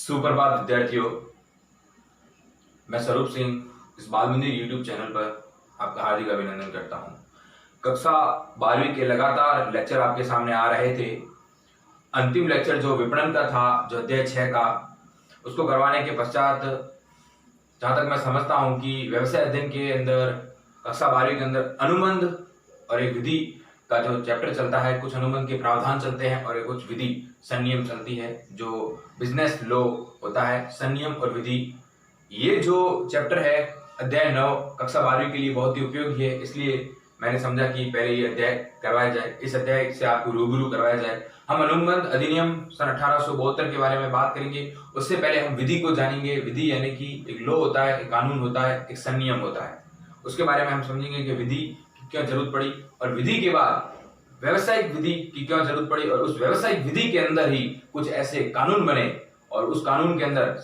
सुप्रभात विद्यार्थियों, मैं स्वरूप सिंह इस बाल मंदिर यूट्यूब चैनल पर आपका हार्दिक अभिनंदन करता हूं। कक्षा 12वीं के लगातार लेक्चर आपके सामने आ रहे थे। अंतिम लेक्चर जो विपणन का था, जो अध्याय 6 का, उसको करवाने के पश्चात जहाँ तक मैं समझता हूँ कि व्यवसाय अध्ययन के अंदर कक्षा 12वीं के अंदर अनुबंध और एक विधि का जो चैप्टर चलता है, कुछ अनुबंध के प्रावधान चलते हैं और कुछ विधि संनियम चलती है, जो बिजनेस लॉ होता है। संनियम और विधि, ये जो चैप्टर है अध्याय 9 कक्षा 12वीं के लिए बहुत ही उपयोगी है, इसलिए मैंने समझा कि पहले ये अध्याय करवाया जाए, इस अध्याय से आपको रूबरू करवाया जाए। हम अनुबंध अधिनियम सन 1872 के बारे में बात करेंगे। उससे पहले हम विधि को जानेंगे। विधि यानी कि एक लॉ होता है, एक कानून होता है, एक संनियम होता है। उसके बारे में हम समझेंगे कि विधि की क्यों जरूरत पड़ी, और विधि के बाद व्यवसायिक विधि की क्यों जरूरत पड़ी, और उस व्यवसायिक विधि के अंदर ही कुछ ऐसे कानून बने, और उस कानून के अंदर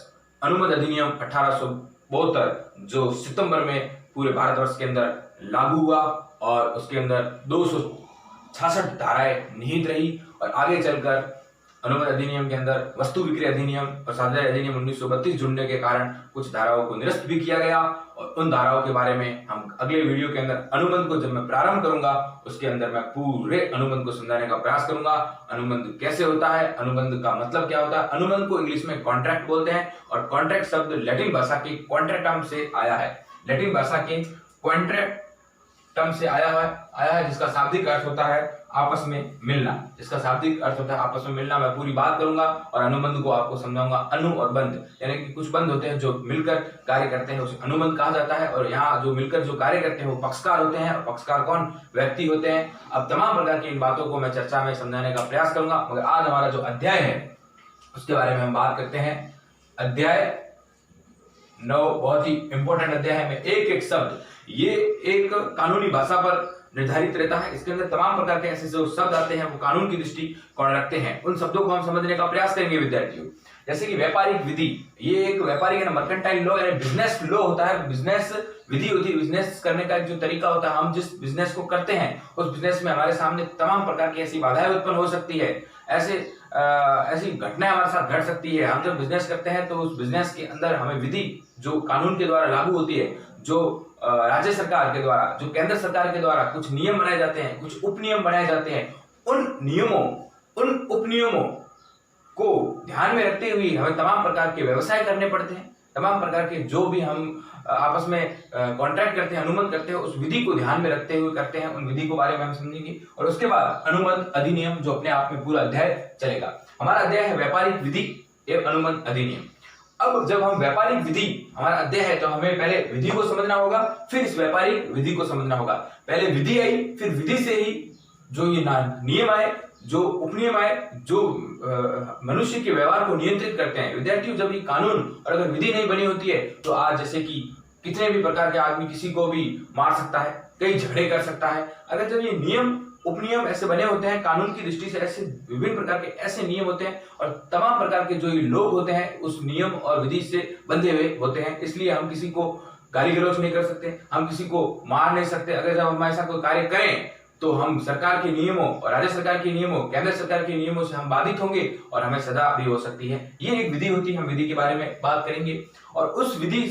अनुबंध अधिनियम 1872 जो सितंबर में पूरे भारतवर्ष के अंदर लागू हुआ, और उसके अंदर 266 धाराएं निहित रही, और आगे चलकर अनुबंध अधिनियम के अंदर वस्तु बिक्री अधिनियम और स्वाध्याय अधिनियम 1932 जुड़ने के कारण कुछ धाराओं को निरस्त भी किया गया, और उन धाराओं के बारे में हम अगले वीडियो के अंदर अनुबंध को जब मैं प्रारंभ करूंगा उसके अंदर मैं पूरे अनुबंध को समझाने का प्रयास करूंगा। अनुबंध कैसे होता है, अनुबंध का मतलब क्या होता है। अनुबंध को इंग्लिश में कॉन्ट्रैक्ट बोलते हैं, और कॉन्ट्रैक्ट शब्द लैटिन भाषा के कॉन्ट्रैक्टम से आया है। लैटिन भाषा के कॉन्ट्रैक्टम से आया है, जिसका शाब्दिक अर्थ होता है आपस में मिलना। जिसका शाब्दिक अर्थ होता है आपस में मिलना। मैं पूरी बात करूंगा और अनुबंध को आपको समझाऊंगा। अनु और बंध यानी कि कुछ बंध होते हैं जो मिलकर कार्य करते हैं, उसे अनुबंध कहा जाता है, और यहाँ जो मिलकर जो कार्य करते हैं वो पक्षकार होते हैं। और पक्षकार कौन? व्यक्ति होते हैं। अब तमाम प्रकार की इन बातों को मैं चर्चा में समझाने का प्रयास करूंगा, मगर आज हमारा जो अध्याय है उसके बारे में हम बात करते हैं। अध्याय 9 बहुत ही इंपॉर्टेंट अध्याय है। मैं एक एक शब्द, ये एक कानूनी भाषा पर निर्धारित रहता है। इसके अंदर तमाम प्रकार के ऐसे जो शब्द आते हैं वो कानून की दृष्टि कौन रखते हैं, उन शब्दों को हम समझने का प्रयास करेंगे विद्यार्थियों। जैसे कि व्यापारिक विधि, ये एक व्यापारिक मर्केंटाइल लॉ यानी बिजनेस लॉ होता है। बिजनेस विधि होती है, बिजनेस करने का जो तरीका होता है। हम जिस बिजनेस को करते हैं उस बिजनेस में हमारे सामने तमाम प्रकार की ऐसी बाधाएं उत्पन्न हो सकती है, ऐसी घटनाएं हमारे साथ घट सकती है। हम जब बिजनेस करते हैं तो उस बिजनेस के अंदर हमें विधि जो कानून के द्वारा लागू होती है, जो राज्य सरकार के द्वारा, जो केंद्र सरकार के द्वारा कुछ नियम बनाए जाते हैं, कुछ उपनियम बनाए जाते हैं, उन उपनियमों को ध्यान में रखते हुए हमें तमाम प्रकार के व्यवसाय करने पड़ते हैं। तमाम प्रकार के जो भी हम आपस में कॉन्ट्रैक्ट करते हैं, अनुबंध करते हैं, उस विधि को ध्यान में रखते हुए करते हैं। उन विधि के बारे में हम समझेंगे, और उसके बाद अनुबंध अधिनियम जो अपने आप में पूरा अध्याय चलेगा। हमारा अध्याय है व्यापारिक विधि एवं अनुबंध अधिनियम। अब जब हम व्यापारिक विधि हमारा अध्याय है तो हमें पहले विधि को समझना होगा, फिर इस व्यापारिक विधि को समझना होगा। पहले विधि आई, फिर विधि से ही जो ये नियम आए, जो उपनियम आए, जो मनुष्य के व्यवहार को नियंत्रित करते हैं। विद्यार्थियों, जब ये कानून और अगर विधि नहीं बनी होती है तो आज जैसे कि कितने भी प्रकार के आदमी किसी को भी मार सकता है, कई झगड़े कर सकता है। अगर जब ये नियम उपनियम ऐसे बने होते हैं कानून की दृष्टि से, ऐसे विभिन्न प्रकार के ऐसे नियम होते हैं, और तमाम प्रकार के जो ये लोग होते हैं उस नियम और विधि से बंधे हुए होते हैं, इसलिए हम किसी को गाली गलौज नहीं कर सकते, हम किसी को मार नहीं सकते। अगर जब हम ऐसा कोई कार्य करें तो हम सरकार के नियमों और राज्य सरकार के नियमों, केंद्र सरकार के नियमों से हम बाधित होंगे और हमें सजा भी हो सकती है। ये एक विधि होती है, हम विधि के बारे में बात करेंगे। और उस विधि,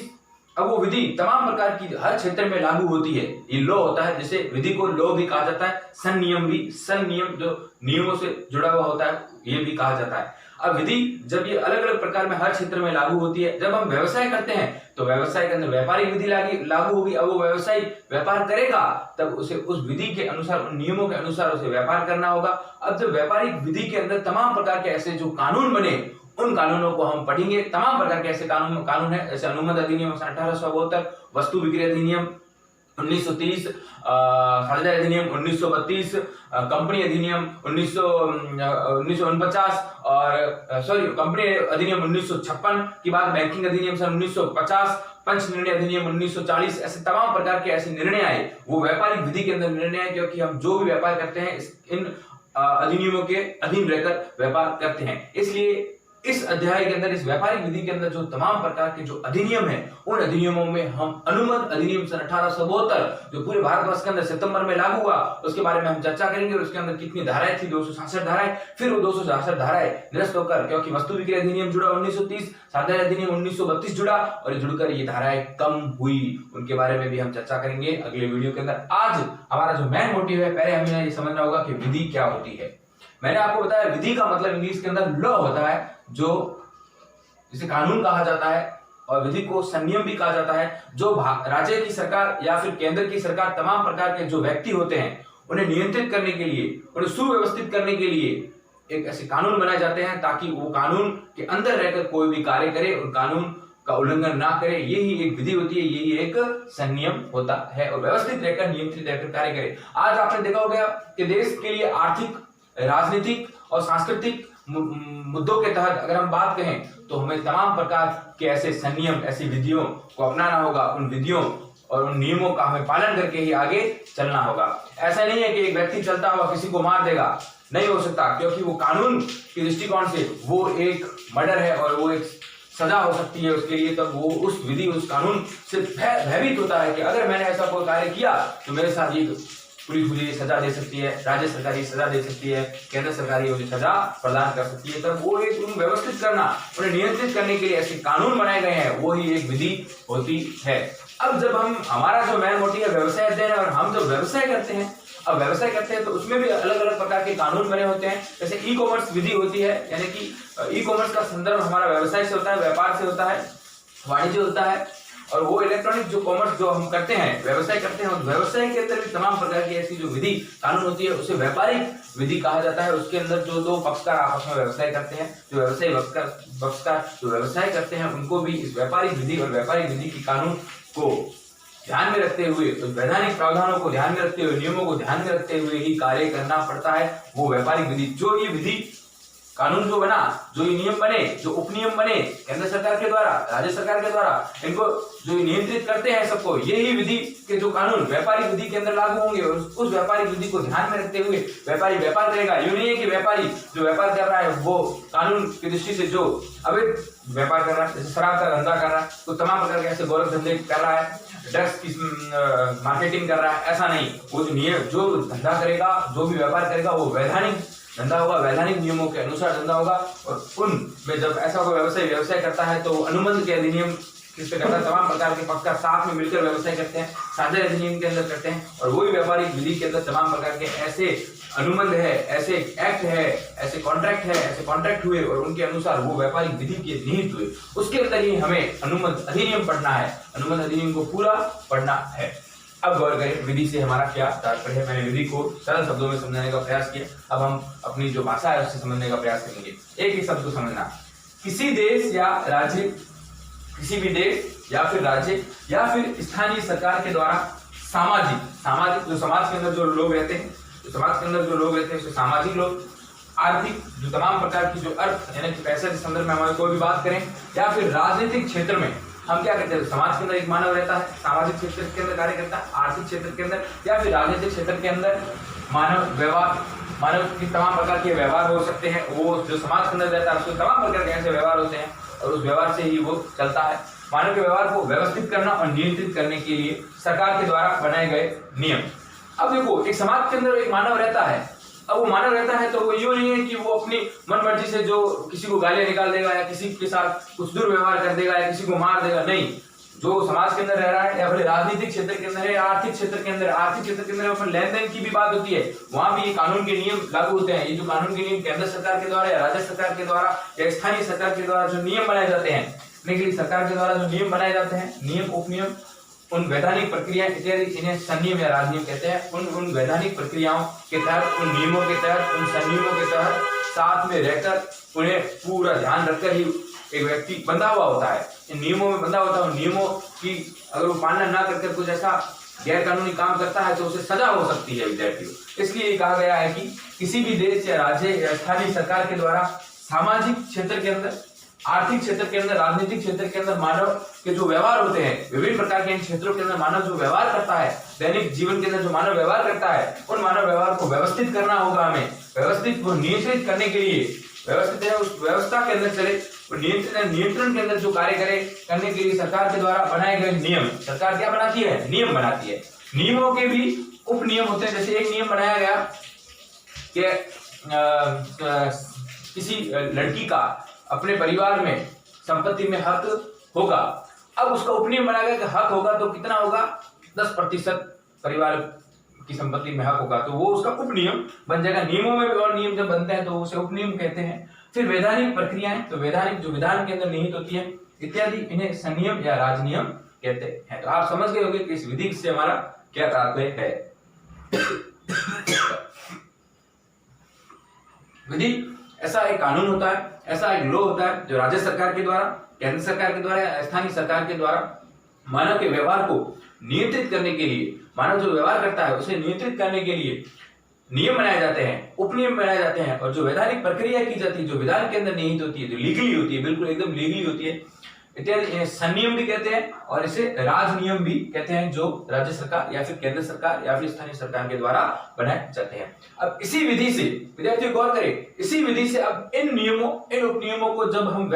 अब वो विधि तमाम प्रकार की हर क्षेत्र में लागू होती है। ये लॉ होता है, जिसे विधि को लॉ भी कहा जाता है, संनियम भी, संनियम जो नियमों से जुड़ा हुआ होता है ये भी कहा जाता है। अब विधि जब ये अलग अलग प्रकार में हर क्षेत्र में लागू होती है, जब हम व्यवसाय करते हैं तो व्यवसाय के अंदर व्यापारिक विधि लागू होगी। अब वो व्यवसायी व्यापार करेगा तब उसे उस विधि के अनुसार, उन नियमों के अनुसार उसे व्यापार करना होगा। अब जब व्यापारिक विधि के अंदर तमाम प्रकार के ऐसे जो कानून बने, उन कानूनों को हम पढ़ेंगे। तमाम प्रकार के ऐसे कानून है, जैसे अनुबंध अधिनियम 1872, वस्तु बिक्री अधिनियम 1930, स्वाध्याय अधिनियम 1932, कंपनी अधिनियम 1949, और कंपनी अधिनियम 1956 की बात, बैंकिंग अधिनियम सन 1950, पंच निर्णय अधिनियम 1940। ऐसे तमाम प्रकार के ऐसे निर्णय आए, वो व्यापारिक विधि के अंदर निर्णय है, क्योंकि हम जो भी व्यापार करते हैं इन अधिनियमों के अधीन रहकर व्यापार करते हैं। इसलिए इस अध्याय के अंदर, इस व्यापारिक विधि के अंदर जो तमाम प्रकार के जो अधिनियम है, उन अधिनियमों में हम अनुबंध अधिनियम सन 1872 जो पूरे भारतवर्ष के अंदर सितंबर में लागू हुआ, उसके बारे में हम चर्चा करेंगे। और उसके अंदर कितनी धाराएं थी, 266 धाराएं। फिर वो 266 धाराएं निरस्त होकर, क्योंकि वस्तु बिक्री अधिनियम जुड़ा 1930, साधारण अधिनियम 1932 जुड़ा, और जुड़कर ये धाराएं कम हुई, उनके बारे में भी हम चर्चा करेंगे अगले वीडियो के अंदर। आज हमारा जो मेन मोटिव है, पहले हमें ये समझना होगा कि विधि क्या होती है। मैंने आपको बताया विधि का मतलब इंग्लिश के अंदर लॉ होता है, जो जिसे कानून कहा जाता है, और विधि को संनियम भी कहा जाता है। जो राज्य की सरकार या फिर केंद्र की सरकार तमाम प्रकार के जो व्यक्ति होते हैं उन्हें नियंत्रित करने के लिए, उन्हें सुव्यवस्थित करने के लिए एक ऐसे कानून बनाए जाते हैं, ताकि वो कानून के अंदर रहकर कोई भी कार्य करे और कानून का उल्लंघन ना करे। यही एक विधि होती है, यही एक संनियम होता है, और व्यवस्थित रहकर, नियंत्रित रहकर कार्य करे। आज आपने देखा होगा कि देश के लिए आर्थिक, राजनीतिक और सांस्कृतिक मुद्दों के तहत अगर हम बात कहें, तो हमें तमाम प्रकार के ऐसे संनियम, ऐसी विधियों को अपनाना होगा। उन विधियों और उन नियमों का हमें पालन करके ही आगे चलना होगा। ऐसा नहीं है कि एक व्यक्ति चलता हुआ किसी को मार देगा, नहीं हो सकता, क्योंकि वो कानून के दृष्टिकोण से वो एक मर्डर है और वो एक सजा हो सकती है उसके लिए। तब वो उस विधि, उस कानून से भयभीत होता है कि अगर मैंने ऐसा कोई कार्य किया तो मेरे साथ ये पुलिस मुझे सजा दे सकती है, राज्य सरकार ये सजा दे सकती है, केंद्र सरकार ये मुझे सजा प्रदान कर सकती है। तब वो एक उन्हें व्यवस्थित करना, उन्हें नियंत्रित करने के लिए ऐसे कानून बनाए गए हैं, वो ही एक विधि होती है। अब जब हमारा जो मेन मोटिव है व्यवसाय अध्ययन है, और हम जब व्यवसाय करते हैं, अब व्यवसाय करते हैं तो उसमें भी अलग अलग प्रकार के कानून बने होते हैं। जैसे ई कॉमर्स विधि होती है, यानी कि ई कॉमर्स का संदर्भ हमारा व्यवसाय से होता है, व्यापार से होता है, वाणिज्य होता है। और वो इलेक्ट्रॉनिक जो कॉमर्स जो हम करते हैं, व्यवसाय करते हैं, उस व्यवसाय के अंदर भी तमाम प्रकार की ऐसी जो विधि कानून होती है, उसे व्यापारिक विधि कहा जाता है। उसके अंदर जो दो पक्षकार आपस में व्यवसाय करते हैं, जो व्यवसायी पक्षकार जो व्यवसाय करते हैं, उनको भी इस व्यापारिक विधि और व्यापारिक विधि की कानून को ध्यान में रखते हुए, तो वैधानिक प्रावधानों को ध्यान में रखते हुए, नियमों को ध्यान में रखते हुए ही कार्य करना पड़ता है। वो व्यापारिक विधि, जो ये विधि कानून जो बना, जो ये नियम बने, जो उपनियम बने केंद्र सरकार के द्वारा, राज्य सरकार के द्वारा, इनको जो नियंत्रित करते हैं सबको, यही विधि के जो कानून व्यापारिक विधि के अंदर लागू होंगे। और उस व्यापारिक विधि को ध्यान में रखते हुए व्यापारी व्यापार करेगा। यूं नहीं है कि व्यापारी जो व्यापार कर रहा है वो कानून की दृष्टि से जो अवैध व्यापार कर रहा है, जैसे शराब का धंधा कर रहा है, तो तमाम प्रकार के ऐसे गोरख धंधे कर रहा है, ड्रग्स की मार्केटिंग कर रहा है, ऐसा नहीं। वो जो नियम, जो धंधा करेगा, जो भी व्यापार करेगा, वो वैधानिक धंधा होगा, वैधानिक नियमों के अनुसार धंधा होगा। और उनमें जब ऐसा कोई व्यवसाय करता है तो अनुबंध के अधिनियम किस पे करता है, तमाम प्रकार के पक्षकार साथ में मिलकर व्यवसाय करते हैं, साझा अधिनियम के अंदर करते हैं। और वही व्यापारिक विधि के अंदर तमाम प्रकार के ऐसे अनुबंध है, ऐसे एक्ट है, ऐसे कॉन्ट्रैक्ट है, ऐसे कॉन्ट्रैक्ट हुए और उनके अनुसार वो व्यापारिक विधि के निहित हुए। उसके अंदर ही हमें अनुबंध अधिनियम पढ़ना है, अनुबंध अधिनियम को पूरा पढ़ना है। अब गौर करें विधि से हमारा क्या तात्पर्य है। मैंने विधि को सरल शब्दों में समझाने का प्रयास किया। अब हम अपनी जो भाषा है उससे समझने का प्रयास करेंगे। एक ही शब्द को समझना, किसी देश या राज्य, किसी भी देश या फिर राज्य या फिर स्थानीय सरकार के द्वारा सामाजिक जो समाज के अंदर जो लोग रहते हैं, उसे सामाजिक लोग, आर्थिक जो तमाम प्रकार की जो अर्थ यानी कि पैसे के संदर्भ में हमारे कोई भी बात करें, या फिर राजनीतिक क्षेत्र में हम क्या करते हैं, समाज के अंदर एक मानव रहता है, सामाजिक क्षेत्र के अंदर कार्य करता है, आर्थिक क्षेत्र के अंदर या फिर राजनीतिक क्षेत्र के अंदर मानव की तमाम प्रकार के व्यवहार हो सकते हैं। वो जो समाज के अंदर रहता है उसको तमाम प्रकार के ऐसे व्यवहार होते हैं और उस व्यवहार से ही वो चलता है। मानव के व्यवहार को व्यवस्थित करना और नियंत्रित करने के लिए सरकार के द्वारा बनाए गए नियम। अब देखो, एक समाज के अंदर एक मानव रहता है। अब वो मानव रहता है तो वो यूं नहीं है कि वो अपनी मन मर्जी से जो किसी को गालियां निकाल देगा या किसी के साथ कुछ दुर्व्यवहार कर देगा या किसी को मार देगा, नहीं। जो समाज के अंदर रह रहा है या फिर राजनीतिक क्षेत्र के अंदर है या आर्थिक क्षेत्र के अंदर लेन देन की भी बात होती है, वहां भी ये कानून के नियम लागू होते हैं। ये जो कानून के नियम केंद्र सरकार के द्वारा या राज्य सरकार के द्वारा या स्थानीय सरकार के द्वारा जो नियम बनाए जाते हैं, लेकिन सरकार के द्वारा जो नियम बनाए जाते हैं, नियम उपनियम, उन वैधानिक प्रक्रिया इत्यादि, इन्हें संनियम या राजनियम कहते हैं। उन वैधानिक प्रक्रियाओं के तहत, उन नियमों के तहत, उन संनियमों के तहत साथ में रहकर उन्हें पूरा ध्यान रखकर ही एक व्यक्ति बंधा हुआ होता है, इन नियमों में बंधा होता है। उन नियमों की अगर वो पालना ना करके कुछ ऐसा गैर कानूनी काम करता है तो उसे सजा हो सकती है विद्यार्थी को। इसलिए कहा गया है कि किसी भी देश या राज्य या स्थानीय सरकार के द्वारा सामाजिक क्षेत्र के अंदर, आर्थिक क्षेत्र के अंदर, राजनीतिक क्षेत्र के अंदर मानव के जो व्यवहार होते हैं, विभिन्न प्रकार के इन क्षेत्रों के अंदर मानव जो व्यवहार करता है, दैनिक जीवन के अंदर जो मानव व्यवहार करता है, उन मानव व्यवहार को व्यवस्थित करना होगा हमें। व्यवस्थित व नियंत्रित करने के लिए व्यवस्थित है उस व्यवस्था के अंदर चले, नियंत्रण के अंदर जो कार्य करे करने के लिए सरकार के द्वारा बनाए गए नियम, सरकार क्या बनाती है? नियम बनाती है। नियमों के भी उप नियम होते हैं। जैसे एक नियम बनाया गया कि किसी लड़की का अपने परिवार में संपत्ति में हक होगा। अब उसका उपनियम बनाया गया कि हक होगा तो कितना होगा? 10% परिवार की संपत्ति में हक होगा, तो वो उसका उपनियम बन जाएगा। नियमों में भी और नियम जब बनते हैं तो उसे उपनियम कहते हैं। फिर वैधानिक प्रक्रियाएं, तो वैधानिक जो विधान के अंदर निहित होती है इत्यादि, इन्हें संनियम या राजनियम कहते हैं। तो आप समझ गए होंगे कि इस विधि से हमारा क्या तात्पर्य है। विधि ऐसा एक कानून होता है, ऐसा एक लॉ होता है जो राज्य सरकार के द्वारा, केंद्र सरकार के द्वारा, स्थानीय सरकार के द्वारा मानव के व्यवहार को नियंत्रित करने के लिए, मानव जो व्यवहार करता है उसे नियंत्रित करने के लिए नियम बनाए जाते हैं, उपनियम बनाए जाते हैं। और जो वैधानिक प्रक्रिया की जाती है, जो विधान के अंदर निहित होती है, जो लीगली होती है, बिल्कुल एकदम लीगली होती है, इत्यादि संनियम भी कहते हैं और इसे राजनियम भी कहते हैं, जो राज्य सरकार या फिर केंद्र सरकार या फिर स्थानीय सरकार के द्वारा बनाए जाते हैं। अब इसी विधि से विद्यार्थी गौर करें, इसी विधि से अब इन नियमों, इन उपनियमों को जब हम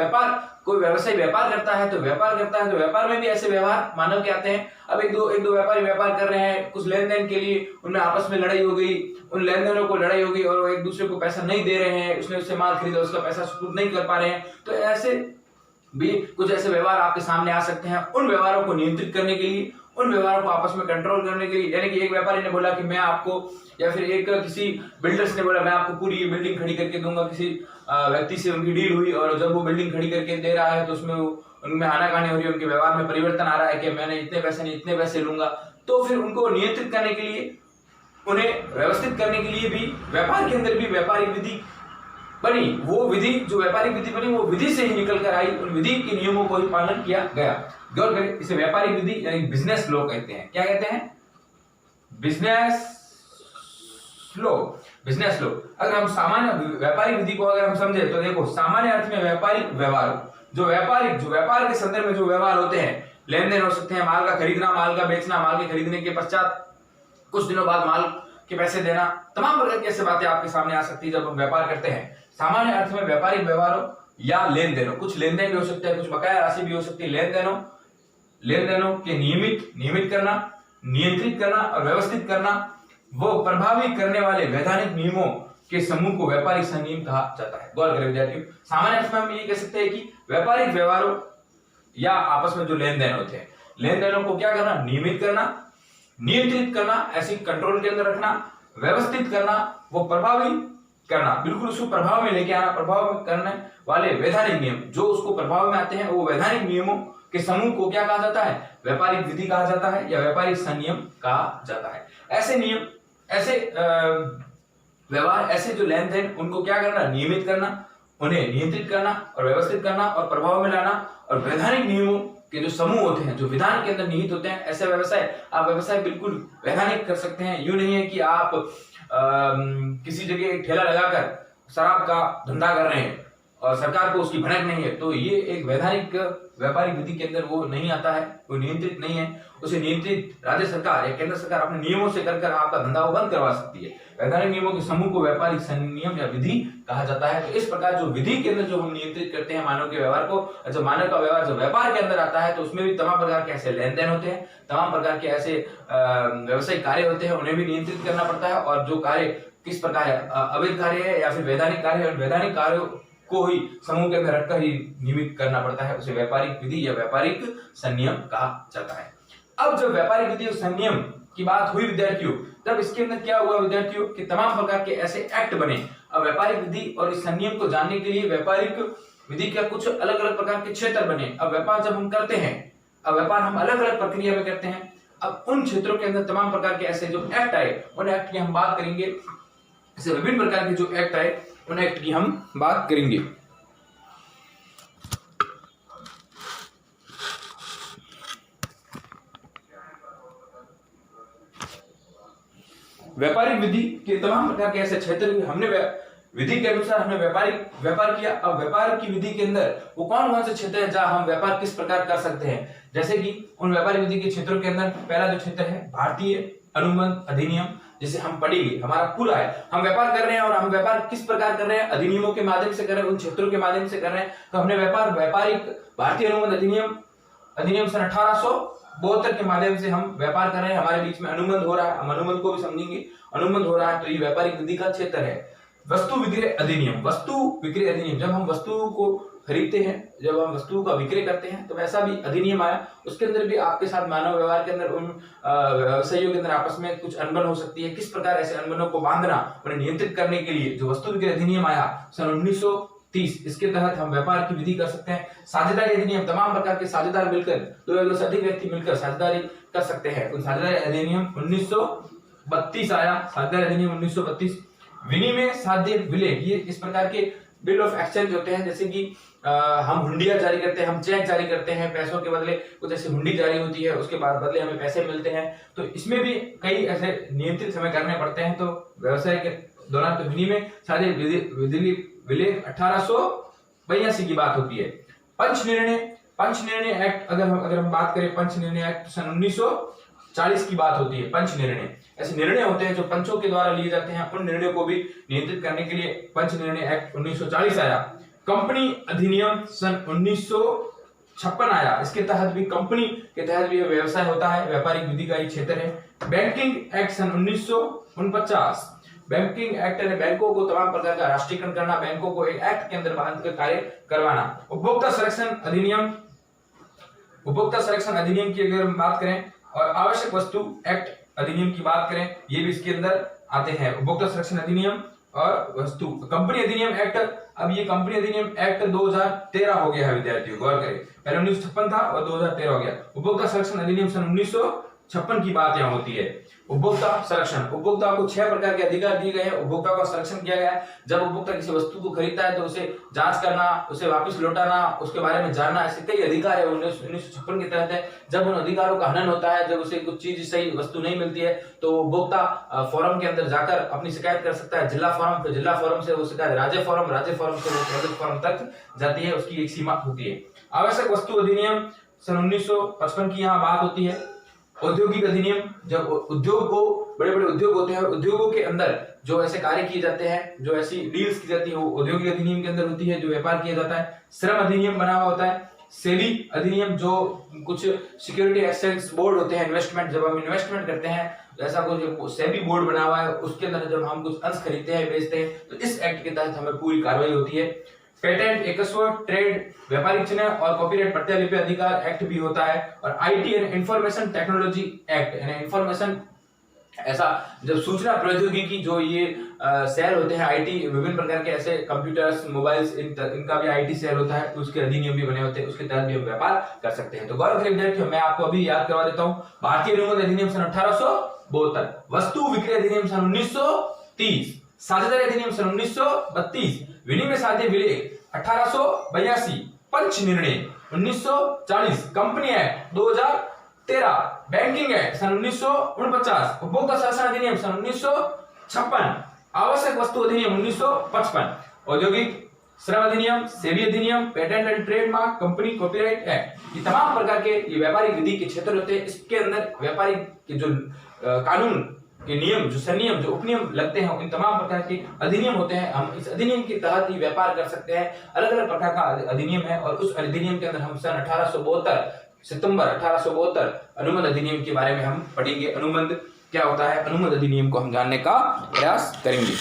कोई व्यवसायी व्यापार करता है तो व्यापार में भी ऐसे व्यवहार मानव के आते हैं। अब एक दो व्यापारी व्यापार कर रहे हैं, कुछ लेन देन के लिए उनमें आपस में लड़ाई हो गई, उन लेन देनों को लड़ाई होगी और वो एक दूसरे को पैसा नहीं दे रहे हैं, उसने उससे माल खरीदा, उसका पैसा सुपुर्द नहीं कर पा रहे हैं। तो ऐसे भी कुछ ऐसे व्यवहार आपके सामने आ सकते हैं। उन व्यवहारों को नियंत्रित करने के लिए, उन व्यवहारों को आपस में कंट्रोल करने के लिए, यानी कि एक व्यापारी ने बोला कि मैं आपको, या फिर एक किसी बिल्डर्स ने बोला मैं आपको पूरी ये बिल्डिंग खड़ी करके दूंगा, किसी व्यक्ति से उनकी डील हुई और जब वो बिल्डिंग खड़ी करके दे रहा है तो उसमें उनमें आनाकानी हो रही है, उनके व्यवहार में परिवर्तन आ रहा है कि मैंने इतने पैसे नहीं इतने पैसे लूंगा। तो फिर उनको नियंत्रित करने के लिए, उन्हें व्यवस्थित करने के लिए भी व्यापार के अंदर भी व्यापारिक विधि बनी। वो विधि जो व्यापारिक विधि बनी वो विधि से ही निकल कर आई, उन विधि के नियमों को ही पालन किया गया। गौर करें, इसे व्यापारिक विधि यानी बिजनेस लॉ कहते हैं। क्या कहते हैं? Business law. बिजनेस लॉ अगर हम सामान्य व्यापारिक विधि को अगर हम समझे तो देखो, सामान्य अर्थ में व्यापारिक व्यवहार, जो व्यापार के संदर्भ में जो व्यवहार होते हैं, लेन देन हो सकते हैं, माल का खरीदना, माल का बेचना, माल के खरीदने के पश्चात कुछ दिनों बाद माल के पैसे देना, तमाम प्रकार की ऐसी बातें आपके सामने आ सकती है जब हम व्यापार करते हैं। सामान्य अर्थ में व्यापारिक व्यवहारों या लेन देनों, कुछ लेन देन भी हो सकते हैं, कुछ बकाया राशि भी हो सकती है। लेन देनों के नियमित करना, नियंत्रित करना और व्यवस्थित करना, वो प्रभावी करने वाले वैधानिक नियमों के समूह को व्यापारिक संनियम कहा जाता है। गौर करें विद्यार्थियों, सामान्य अर्थ में हम ये कह सकते हैं कि व्यापारिक व्यवहारों या आपस में जो लेन देन होते हैं, लेन देनों को क्या करना? नियमित करना, नियंत्रित करना, ऐसी कंट्रोल के अंदर रखना, व्यवस्थित करना, वो प्रभावी करना, बिल्कुल उसको प्रभाव में लेके आना। प्रभाव करने वाले वैधानिक नियम जो उसको प्रभाव में आते हैं, वो वैधानिक नियमों के समूह को क्या कहा जाता है? व्यापारिक विधि कहा जाता है या व्यापारिक संनियम कहा जाता है। ऐसे नियम, ऐसे व्यवहार, ऐसे जो लेन देन, उनको क्या करना? नियमित करना, उन्हें नियंत्रित करना और व्यवस्थित करना और प्रभाव में लाना। और वैधानिक नियमों के जो समूह होते हैं, जो विधान के अंदर निहित होते हैं, ऐसे आप व्यवसाय बिल्कुल वैधानिक कर सकते हैं। यूं नहीं है कि आप किसी जगह एक ठेला लगाकर शराब का धंधा कर रहे हैं और सरकार को उसकी भनक नहीं है, तो ये एक वैधानिक व्यापारिक विधि के अंदर वो नहीं आता है, वो नियंत्रित नहीं है। उसे नियंत्रित राज्य सरकार या केंद्र सरकार अपने नियमों से कर आपका धंधा वो बंद करवा सकती है। वैधानिक नियमों के समूह को व्यापारिक संनियम या विधि कहा जाता है। तो इस प्रकार जो विधि के अंदर जो हम नियंत्रित करते हैं मानव के व्यवहार को, जब मानव का व्यवहार जब व्यापार के अंदर आता है तो उसमें भी तमाम प्रकार के ऐसे लेन देन होते हैं, तमाम प्रकार के ऐसे व्यवसायिक कार्य होते हैं, उन्हें भी नियंत्रित करना पड़ता है। और जो कार्य किस प्रकार है, अवैध कार्य है या फिर वैधानिक कार्य है, वैधानिक कार्यों को ही समूह के अंदर रखकर ही नियमित करना पड़ता है, उसे व्यापारिक विधि या व्यापारिक संनियम कहा जाता है। अब जब व्यापारिक विधि और संनियम की बात हुई विद्यार्थियों, तब इसके अंदर क्या हुआ विद्यार्थियों कि तमाम प्रकार के ऐसे एक्ट बने। अब व्यापारिक विधि और इस संनियम को जानने के लिए व्यापारिक विधि का कुछ अलग अलग प्रकार के क्षेत्र बने। अब व्यापार जब हम करते हैं, अब व्यापार हम अलग अलग प्रक्रिया में करते हैं। अब उन क्षेत्रों के अंदर तमाम प्रकार के ऐसे जो एक्ट आए, उन एक्ट की हम बात करेंगे। ऐसे विभिन्न प्रकार के जो एक्ट आए, उन एक्ट की हम बात करेंगे। व्यापारिक विधि के तमाम प्रकार के ऐसे क्षेत्र हमने विधि के अनुसार हमने व्यापार किया। अब व्यापार की विधि के अंदर वो कौन कौन से क्षेत्र है जहां हम व्यापार किस प्रकार कर सकते हैं। जैसे कि उन व्यापारिक विधि के क्षेत्रों के अंदर पहला जो क्षेत्र है भारतीय अनुबंध अधिनियम, जिसे हम पढ़ेंगे, हमारा पूरा है। हम व्यापार कर रहे हैं और हम व्यापार किस प्रकार कर रहे हैं, अधिनियमों के माध्यम से कर रहे हैं, उन क्षेत्रों के माध्यम से कर रहे हैं। तो हमने व्यापारिक भारतीय अनुबंध अधिनियम सन 1872 के माध्यम से हम व्यापार कर रहे हैं। हमारे बीच में अनुबंध हो रहा है, हम अनुबंध को भी समझेंगे। अनुबंध हो रहा है तो ये व्यापारिक विधि का क्षेत्र है। वस्तु विक्रय अधिनियम, जब हम वस्तु को खरीदते हैं, जब हम वस्तु का विक्रय करते हैं तो वैसा भी अधिनियम आया। उसके अंदर भी आपके साथ मानव व्यवहार के अंदर उन व्यवसायियों के अंदर आपस में कुछ अनबन हो सकती है। किस प्रकार ऐसे अनबनों को बांधना, उन्हें नियंत्रित करने के लिए जो वस्तु विक्रय अधिनियम आया सन 1930, इसके तहत हम व्यापार की विधि कर सकते हैं। साझेदारी अधिनियम, तमाम प्रकार के साझेदार मिलकर, दो या दो से अधिक व्यक्ति मिलकर साझेदारी कर सकते हैं। उन साझेदारी अधिनियम 1932 आया, साझेदारी अधिनियम 1932। विनिमय साध्य विलेख, ये इस प्रकार के बिल ऑफ एक्सचेंज होते हैं, जैसे कि हम हुंडिया जारी करते हैं, हम चेक जारी करते हैं, पैसों के बदले कुछ ऐसी हुंडी जारी होती है, उसके बाद बदले हमें पैसे मिलते हैं। तो इसमें भी कई ऐसे नियंत्रित हमें करने पड़ते हैं। तो व्यवसाय के दौरान तो विनिमय साध्य विलेख 1882 की बात होती है। पंच निर्णय एक्ट, अगर हम बात करें, पंच निर्णय एक्ट सन 1940 की बात होती है। पंच निर्णय, ऐसे निर्णय होते हैं जो पंचों के द्वारा लिए जाते हैं, उन निर्णयों को भी नियंत्रित करने के लिए पंच निर्णय एक्ट 1940 आया। कंपनी अधिनियम सन 1956 आया, इसके तहत भी, कंपनी के तहत भी व्यवसाय होता है, व्यापारिक विधि का ही क्षेत्र है। बैंकिंग एक्ट सन 1949, बैंकिंग एक्ट ने बैंकों को तमाम प्रकार का राष्ट्रीयकरण करना, बैंकों को एक एक्ट के अंदर बांध कर कार्य करवाना। उपभोक्ता संरक्षण अधिनियम की अगर हम बात करें और आवश्यक वस्तु एक्ट अधिनियम की बात करें, ये भी इसके अंदर आते हैं। उपभोक्ता संरक्षण अधिनियम और वस्तु कंपनी अधिनियम एक्ट, अब ये कंपनी अधिनियम एक्ट 2013 हो गया है विद्यार्थियों, गौर करें, पहले 1956 था और 2013 हो गया। उपभोक्ता संरक्षण अधिनियम सन 1956 की बात यहाँ होती है। उपभोक्ता संरक्षण, उपभोक्ता को 6 प्रकार के अधिकार दिए गए हैं, उपभोक्ता का संरक्षण किया गया है। जब उपभोक्ता किसी वस्तु को खरीदता है तो उसे जांच करना, उसे वापस लौटाना, उसके बारे में जानना, ऐसे कई अधिकार है 1956 के तहत है। जब उन अधिकारों का हनन होता है, जब उसे कुछ चीज सही वस्तु नहीं मिलती है तो उपभोक्ता फोरम के अंदर जाकर अपनी शिकायत कर सकता है, जिला फोरम, फिर जिला फोरम से वो शिकायत राज्य फोरम, राज्य फोरम से वो केंद्र फोरम तक जाती है, उसकी एक सीमा होती है। आवश्यक वस्तु अधिनियम सन 1955 की यहाँ बात होती है। औद्योगिक अधिनियम, जब उद्योग को, बड़े बड़े उद्योग होते हैं, उद्योगों के अंदर जो ऐसे कार्य किए जाते हैं, जो ऐसी डील्स की जाती है, वो औद्योगिक अधिनियम के अंदर होती है, जो व्यापार किया जाता है। श्रम अधिनियम बना हुआ होता है। सेबी अधिनियम, जो कुछ सिक्योरिटी एक्सचेंज बोर्ड होते हैं, इन्वेस्टमेंट, जब हम इन्वेस्टमेंट करते हैं, ऐसा कुछ सेबी बोर्ड बना हुआ है, उसके अंदर जब हम कुछ अंश खरीदते हैं, बेचते हैं, तो इस एक्ट के तहत हमें पूरी कार्रवाई होती है। पेटेंट, एकस्व ट्रेड, व्यापारिक चिन्ह और कॉपीराइट प्रतिलिपि अधिकार एक्ट भी होता है। और IT and information technology act, यानी इंफॉर्मेशन, ऐसा जब सूचना प्रौद्योगिकी, जो ये सेल होते हैं आईटी, विभिन्न प्रकार के ऐसे कंप्यूटर्स, मोबाइल्स, इनका भी आईटी सेल होता है, उसके अधिनियम भी बने होते हैं, उसके तहत भी हम व्यापार कर सकते हैं। तो गौरव करें विद्यार्थियों, मैं आपको अभी याद करवा देता हूँ। भारतीय अनुबंध अधिनियम सन 1872, वस्तु विक्रय अधिनियम सन 1930, साझेदारी अधिनियम सन 1932, विनिमय साध्य विलेख 1882, पंच निर्णय 1940, कंपनी एक्ट 2013, बैंकिंग एक्ट सन 1949, उपभोक्ता संरक्षण अधिनियम सन 1956, आवश्यक वस्तु अधिनियम 1955, औद्योगिक श्रम अधिनियम, सेबी अधिनियम, patent and trademark, company copyright act, ये तमाम प्रकार के ये व्यापारिक विधि के क्षेत्र होते हैं। इसके अंदर व्यापारिक के जो कानून के नियम, जो संनियम, जो उपनियम लगते हैं, इन तमाम प्रकार के अधिनियम होते हैं। हम इस अधिनियम के तहत ही व्यापार कर सकते हैं। अलग अलग प्रकार का अधिनियम है और उस अधिनियम के अंदर हम सन 1872, सितंबर 1872 अनुबंध अधिनियम के बारे में हम पढ़ेंगे। अनुबंध क्या होता है, अनुबंध अधिनियम को हम जानने का प्रयास करेंगे।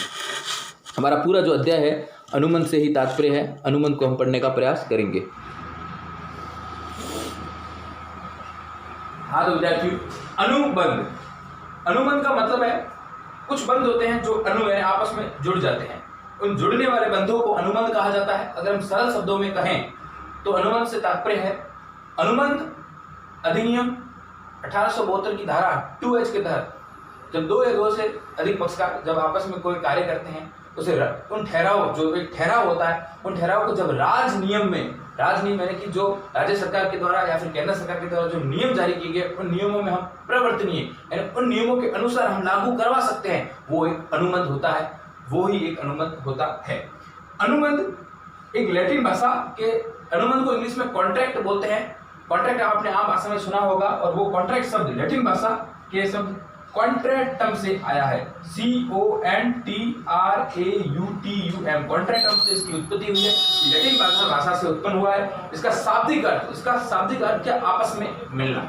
हमारा पूरा जो अध्याय है अनुबंध से ही तात्पर्य है, अनुबंध को हम पढ़ने का प्रयास करेंगे। हाँ तो विद्यार्थियों, अनुबंध, अनुबंध का मतलब है कुछ बंध होते हैं जो अनु है आपस में जुड़ जाते हैं, उन जुड़ने वाले बंधों को अनुबंध कहा जाता है। अगर हम सरल शब्दों में कहें तो अनुबंध से तात्पर्य है, अनुबंध अधिनियम 1872 की धारा 2H के तहत जब 2 या 2 से अधिक पक्षकार जब आपस में कोई कार्य करते हैं, उसे उन ठहराव, जो एक ठहराव होता है, उन ठहराव को जब राज नियम यानी कि जो राज्य सरकार के द्वारा या फिर केंद्र सरकार के द्वारा जो नियम जारी किए गए, उन नियमों में हम प्रवर्तनीय, यानी उन नियमों के अनुसार हम लागू करवा सकते हैं, वो एक अनुबंध होता है, वो ही एक अनुबंध होता है। अनुबंध एक लैटिन भाषा के, अनुबंध को इंग्लिश में कॉन्ट्रैक्ट बोलते हैं। कॉन्ट्रैक्ट आपने आम भाषा में सुना होगा, और वो कॉन्ट्रैक्ट शब्द लैटिन भाषा के शब्द कॉन्ट्रैक्टम से आया है, CONTRAUTUM, कॉन्ट्रैक्टम से इसकी उत्पत्ति हुई है। लैटिन भाषा से उत्पन्न हुआ है। इसका शाब्दिक अर्थ क्या, आपस में मिलना,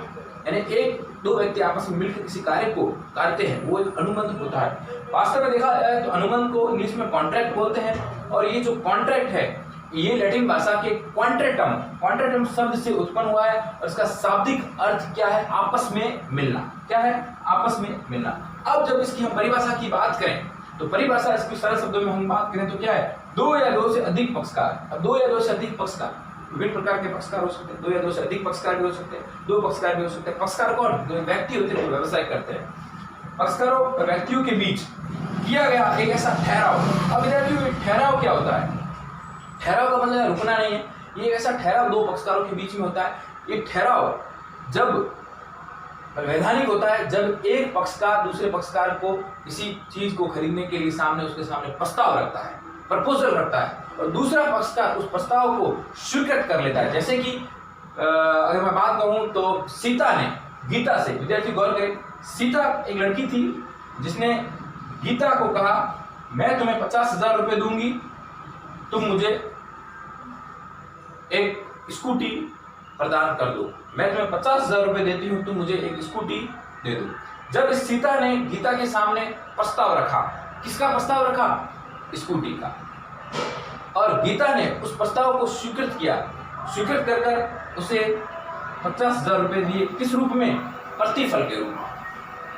यानी एक दो व्यक्ति आपस में मिलकर किसी कार्य को करते हैं, वो एक अनुबंध होता है। वास्तव में देखा जाए तो अनुबंध को इंग्लिश में कॉन्ट्रैक्ट बोलते हैं, और ये जो कॉन्ट्रैक्ट है ये लैटिन भाषा के क्वांट्रेटम शब्द से उत्पन्न हुआ है, और इसका शाब्दिक अर्थ क्या है, आपस में मिलना। क्या है, आपस में मिलना। अब जब इसकी हम परिभाषा की बात करें तो परिभाषा इसकी सरल शब्दों में हम बात करें तो क्या है, दो या दो से अधिक पक्षकार। अब दो या दो से अधिक पक्षकार, विभिन्न प्रकार के पक्षकार हो सकते हैं, दो या दो से अधिक पक्षकार भी हो सकते हैं, दो पक्षकार भी हो सकते हैं। पक्षकार कौन, जो व्यक्ति होते हैं जो व्यवसाय करते हैं। पक्षकारों और व्यक्तियों के बीच किया गया एक ऐसा ठहराव। अब विद्यार्थियों, ठहराव क्या होता है? ठहराव का मतलब रुकना नहीं है, ये ऐसा ठहराव दो पक्षकारों के बीच में होता है। ये ठहराव जब वैधानिक होता है, जब एक पक्षकार दूसरे पक्षकार को किसी चीज को खरीदने के लिए उसके सामने प्रस्ताव रखता है, प्रपोजल रखता है, और दूसरा पक्षकार उस प्रस्ताव को स्वीकृत कर लेता है। जैसे कि अगर मैं बात कहूं तो सीता ने गीता से, विद्यार्थी गौर करें, सीता एक लड़की थी जिसने गीता को कहा, मैं तुम्हें 50,000 रुपए दूंगी, तुम मुझे एक स्कूटी प्रदान कर दो। मैं तुम्हें 50,000 रुपए देती हूं, तुम मुझे एक स्कूटी दे दो। जब इस सीता ने गीता के सामने प्रस्ताव रखा, किसका प्रस्ताव रखा? स्कूटी का, और गीता ने उस प्रस्ताव को स्वीकृत किया। स्वीकृत कर उसे 50,000 रुपए दिए, किस रूप में? प्रतिफल के रूप में।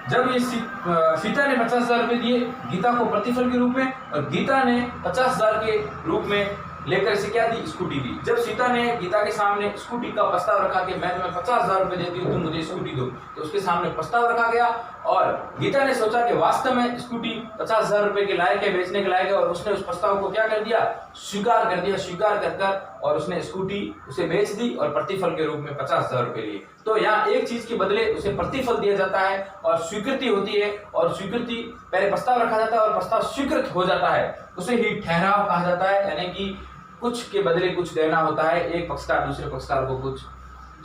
जब ये सीता ने 50,000 रुपए दिए गीता को प्रतिफल के रूप में, और गीता ने 50,000 के रूप में लेकर इसे क्या दी? स्कूटी दी। जब सीता ने गीता के सामने स्कूटी का प्रस्ताव रखा कि मैं तुम्हें 50,000 रुपए देती हूँ, तुम मुझे स्कूटी दो, तो उसके सामने प्रस्ताव रखा गया, और गीता ने सोचा कि वास्तव में स्कूटी 50,000 रुपए के लायक है, बेचने के लायक है, और उसने उस प्रस्ताव को क्या कर दिया? स्वीकार कर दिया। स्वीकार कर और उसने स्कूटी उसे बेच दी, और प्रतिफल के रूप में 50,000 रुपए लिए। तो यहाँ एक चीज के बदले उसे प्रतिफल दिया जाता है, और स्वीकृति होती है, और स्वीकृति पहले प्रस्ताव रखा जाता है और प्रस्ताव स्वीकृत हो जाता है, उसे ही ठहराव कहा जाता है। यानी कि कुछ के बदले कुछ देना होता है। एक पक्षकार दूसरे पक्षकार को कुछ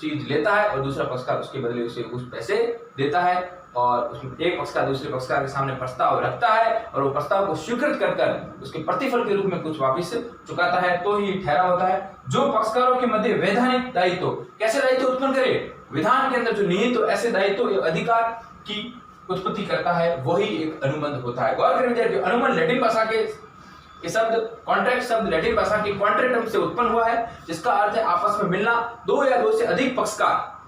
चीज लेता है, और दूसरा पक्षकार उसके बदले उसे कुछ पैसे देता है, और उसमें एक पक्षकार दूसरे पक्षकार के सामने प्रस्ताव रखता है, और वो प्रस्ताव को स्वीकृत कर उसके प्रतिफल के रूप में कुछ वापस चुकाता है, तो ही ठहराव होता है। जो पक्षकारों के मध्य वैधानिक दायित्व, कैसे दायित्व उत्पन्न करे? विधान के अंदर जो निहित तो ऐसे दायित्व अधिकार की उत्पत्ति करता है, वही एक अनुबंध होता है। गौर करें, अनुबंध लैटिन भाषा के ये शब्द, कॉन्ट्रैक्ट शब्द लैटिन भाषा के क्वांट्रेटम से उत्पन्न हुआ है, जिसका अर्थ है आपस में मिलना। दो या दो से अधिक पक्षकार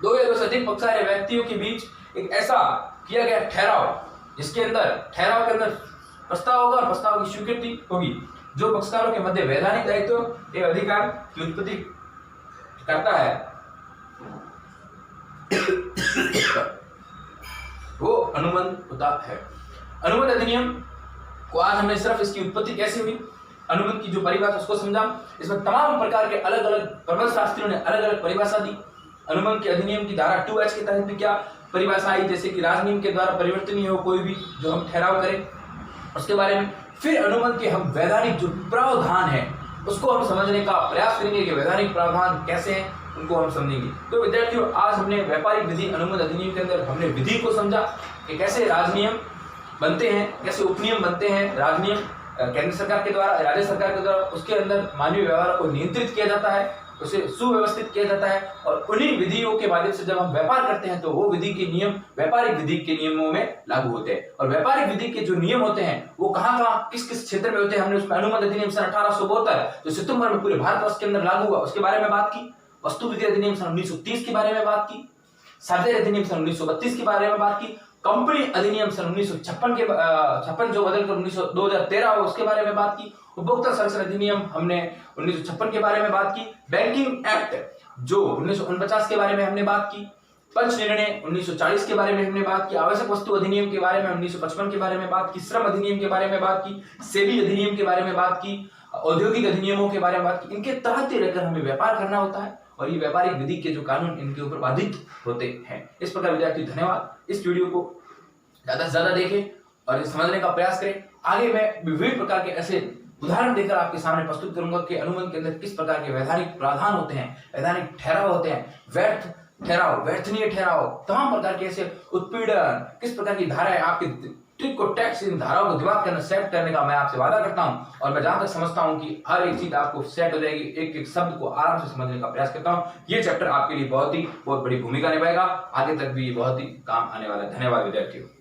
या व्यक्तियों के बीच एक ऐसा किया गया ठहराव, जिसके अंदर ठहराव के अंदर प्रस्ताव होगा और प्रस्ताव की स्वीकृति होगी, जो पक्षकारों के मध्य वैधानिक दायित्व एवं अधिकार की उत्पत्ति करता है, वो अनुबंध होता है। अनुबंध अधिनियम को आज हमने सिर्फ इसकी उत्पत्ति कैसे हुई, अनुबंध की जो परिभाषा उसको समझा। इसमें तमाम प्रकार के अलग अलग प्रबंध शास्त्रियों ने अलग अलग परिभाषा दी। अनुबंध के अधिनियम की धारा 2H के तहत भी क्या परिभाषा आई, जैसे कि राजनियम के द्वारा परिवर्तनीय हो कोई भी जो हम ठहराव करें, उसके बारे में। फिर अनुबंध के हम वैधानिक जो प्रावधान है उसको हम समझने का प्रयास करेंगे कि वैधानिक प्रावधान कैसे हैं, उनको हम समझेंगे। तो विद्यार्थियों, आज हमने व्यापारिक विधि अनुबंध अधिनियम के अंदर हमने विधि को समझा कि कैसे राजनियम बनते हैं, कैसे उपनियम बनते हैं। राजनियम केंद्र सरकार के द्वारा, राज्य सरकार के द्वारा, उसके अंदर मानवीय व्यवहार को नियंत्रित किया जाता है, उसे सुव्यवस्थित किया जाता है, और उन्हीं विधियों के माध्यम से जब हम व्यापार करते हैं तो वो विधि के नियम व्यापारिक विधि के नियमों में लागू होते हैं। और व्यापारिक विधि के जो नियम होते हैं वो कहाँ किस किस क्षेत्र में होते हैं, हमने उसमें अनुबंध अधिनियम सन 1872 जो सितंबर में पूरे भारतवर्ष के अंदर लागू हुआ उसके बारे में बात की। वस्तु विधि अधिनियम सन 1930 के बारे में बात की। साझेदारी अधिनियम सन 1932 के बारे में बात की। कंपनी अधिनियम सन 1956 जो बदलकर 2013 हो उसके बारे में बात की। उपभोक्ता संरक्षण अधिनियम हमने 1956 के बारे में बात की। बैंकिंग एक्ट जो 1949 के बारे में हमने बात की। पंच निर्णय 1940 के बारे में हमने बात की। आवश्यक वस्तु अधिनियम के बारे में 1955 के बारे में बात की। श्रम अधिनियम के बारे में बात की। सेबी अधिनियम के बारे में बात की। औद्योगिक अधिनियमों के बारे में बात की। इनके तहत रहकर हमें व्यापार करना होता है और ये व्यापारिक विधि के जो कानून इनके ऊपर बाधित होते हैं। इस प्रकार विद्यार्थी धन्यवाद। इस वीडियो को ज्यादा से ज्यादा देखें और समझने का प्रयास करें। आगे मैं विभिन्न प्रकार के ऐसे उदाहरण देकर आपके सामने प्रस्तुत करूंगा कि अनुबंध के अंदर किस प्रकार के वैधानिक प्रावधान होते हैं, वैधानिक ठहराव होते हैं, व्यर्थ ठहराओ, व्यर्थनीय ठहराओ, तमाम प्रकार के ऐसे उत्पीड़न, किस प्रकार की धाराएं आपके ट्रिक को टैक्स, इन धाराओं को दिमाग के अंदर सेट करने का मैं आपसे वादा करता हूं। और मैं जहां तक समझता हूं कि हर एक चीज आपको सेट हो जाएगी, एक एक शब्द को आराम से समझने का प्रयास करता हूं। ये चैप्टर आपके लिए बहुत बड़ी भूमिका निभाएगा, आगे तक भी बहुत ही काम आने वाला है। धन्यवाद विद्यार्थियों।